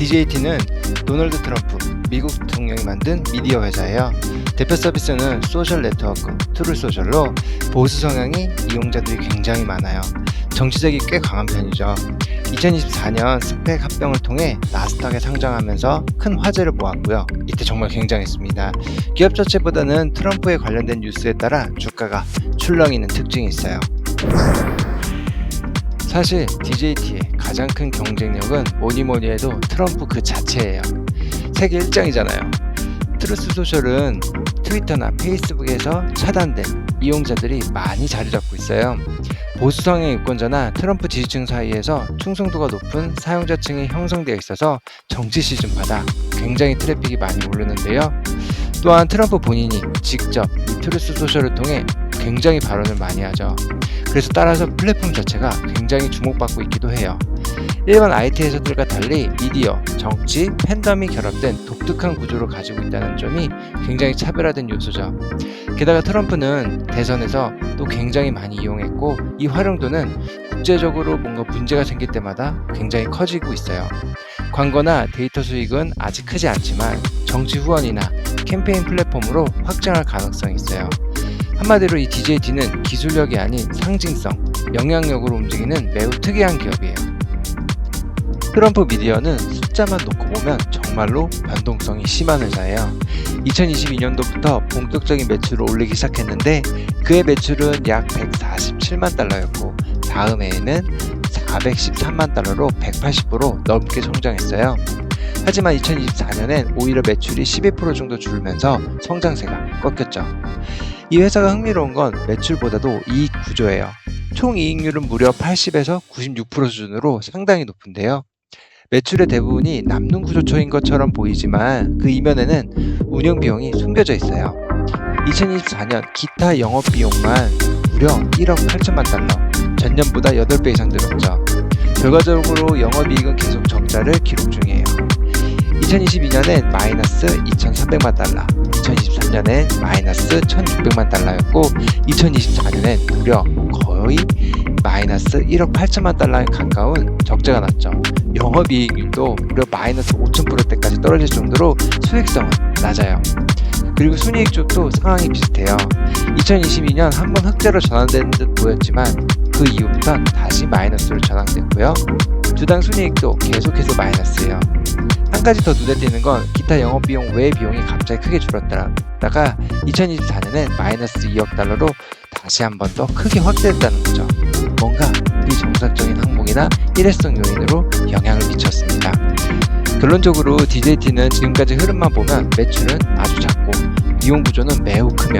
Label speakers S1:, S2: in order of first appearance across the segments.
S1: DJT는 도널드 트럼프 미국 대통령이 만든 미디어 회사예요. 대표 서비스는 소셜 네트워크 트루소셜로 보수 성향의 이용자들이 굉장히 많아요. 정치적이 꽤 강한 편이죠. 2024년 스펙 합병을 통해 나스닥에 상장하면서 큰 화제를 모았고요. 이때 정말 굉장했습니다. 기업 자체보다는 트럼프에 관련된 뉴스에 따라 주가가 출렁이는 특징이 있어요. 사실 DJT의 가장 큰 경쟁력은 뭐니 해도 트럼프 그 자체예요. 세계 1장이잖아요. 트루스 소셜은 트위터나 페이스북에서 차단된 이용자들이 많이 자리 잡고 있어요. 보수 성향 유권자나 트럼프 지지층 사이에서 충성도가 높은 사용자층이 형성되어 있어서 정치 시즌마다 굉장히 트래픽이 많이 오르는데요. 또한 트럼프 본인이 직접 이 트루스 소셜을 통해 굉장히 발언을 많이 하죠. 그래서 따라서 플랫폼 자체가 굉장히 주목받고 있기도 해요. 일반 IT 회사들과 달리 미디어, 정치, 팬덤이 결합된 독특한 구조를 가지고 있다는 점이 굉장히 차별화된 요소죠. 게다가 트럼프는 대선에서 또 굉장히 많이 이용했고 이 활용도는 국제적으로 뭔가 문제가 생길 때마다 굉장히 커지고 있어요. 광고나 데이터 수익은 아직 크지 않지만 정치 후원이나 캠페인 플랫폼으로 확장할 가능성이 있어요. 한마디로 이 DJT는 기술력이 아닌 상징성, 영향력으로 움직이는 매우 특이한 기업이에요. 트럼프 미디어는 숫자만 놓고 보면 정말로 변동성이 심한 회사예요. 2022년도부터 본격적인 매출을 올리기 시작했는데 그의 매출은 약 147만 달러였고 다음 해에는 413만 달러로 180% 넘게 성장했어요. 하지만 2024년엔 오히려 매출이 12% 정도 줄면서 성장세가 꺾였죠. 이 회사가 흥미로운 건 매출보다도 이익 구조예요. 총 이익률은 무려 80에서 96% 수준으로 상당히 높은데요. 매출의 대부분이 남는 구조초인 것처럼 보이지만 그 이면에는 운영 비용이 숨겨져 있어요. 2024년 기타 영업 비용만 무려 1억 8천만 달러, 전년보다 8배 이상 늘었죠. 결과적으로 영업이익은 계속 적자를 기록 중이에요. 2022년엔 마이너스 2,300만 달러, 2023년엔 마이너스 1,600만 달러였고 2024년엔 무려 거의 마이너스 1억 8천만 달러에 가까운 적자가 났죠. 영업이익률도 무려 마이너스 5,000%대까지 떨어질 정도로 수익성은 낮아요. 그리고 순이익 쪽도 상황이 비슷해요. 2022년 한번 흑자로 전환되는 듯 보였지만 그 이후부터 다시 마이너스로 전환됐고요. 주당 순이익도 계속해서 마이너스예요. 한 가지 더 눈에 띄는 건 기타 영업비용 외의 비용이 갑자기 크게 줄었다가 2024년엔 마이너스 2억 달러로 다시 한 번 더 크게 확대됐다는 거죠. 뭔가 비정상적인 항목이나 일회성 요인으로 영향을 미쳤습니다. 결론적으로 DJT는 지금까지 흐름만 보면 매출은 아주 작고 비용 구조는 매우 크며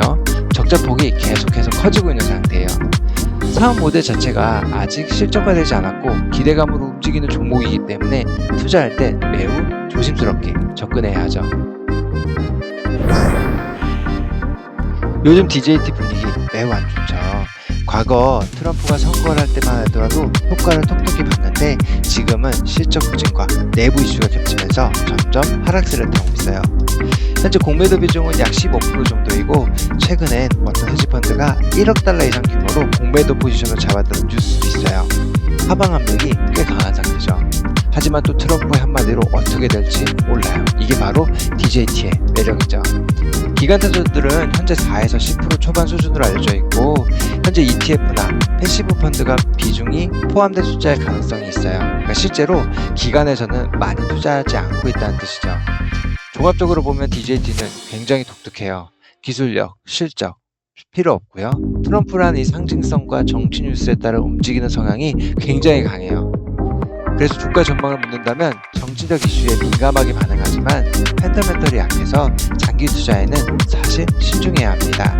S1: 적자폭이 계속해서 커지고 있는 상태예요. 사업 모델 자체가 아직 실적화되지 않았고 기대감으로 움직이는 종목이기 때문에 투자할 때 매우 조심스럽게 접근해야 하죠. 요즘 DJT 분위기 매우 안 좋죠. 과거 트럼프가 선거를 할 때만 하더라도 효과를 톡톡히 봤는데 지금은 실적 부진과 내부 이슈가 겹치면서 점점 하락세를 타고 있어요. 현재 공매도 비중은 약 15% 정도이고 최근엔 어떤 헤지펀드가 1억 달러 이상 규모로 공매도 포지션을 잡았다는 뉴스도 있어요. 하방 압력이 꽤 강한 상태죠. 하지만 또 트럼프의 한마디로 어떻게 될지 몰라요. 이게 바로 DJT의 매력이죠. 기관 투자들은 현재 4에서 10% 초반 수준으로 알려져 있고 현재 ETF나 패시브 펀드가 비중이 포함된 숫자의 가능성이 있어요. 그러니까 실제로 기관에서는 많이 투자하지 않고 있다는 뜻이죠. 종합적으로 보면 DJT는 굉장히 독특해요. 기술력, 실적 필요 없고요. 트럼프라는 이 상징성과 정치 뉴스에 따라 움직이는 성향이 굉장히 강해요. 그래서 주가 전망을 묻는다면 정치적 이슈에 민감하게 반응하지만 펀더멘털이 약해서 장기 투자에는 사실 신중해야 합니다.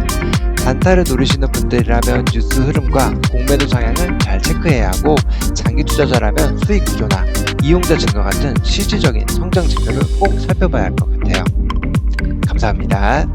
S1: 단타를 노리시는 분들이라면 뉴스 흐름과 공매도 성향을 잘 체크해야 하고 장기 투자자라면 수익 구조나 이용자 증가 같은 실질적인 성장 지표를 꼭 살펴봐야 할 것 같아요. 감사합니다.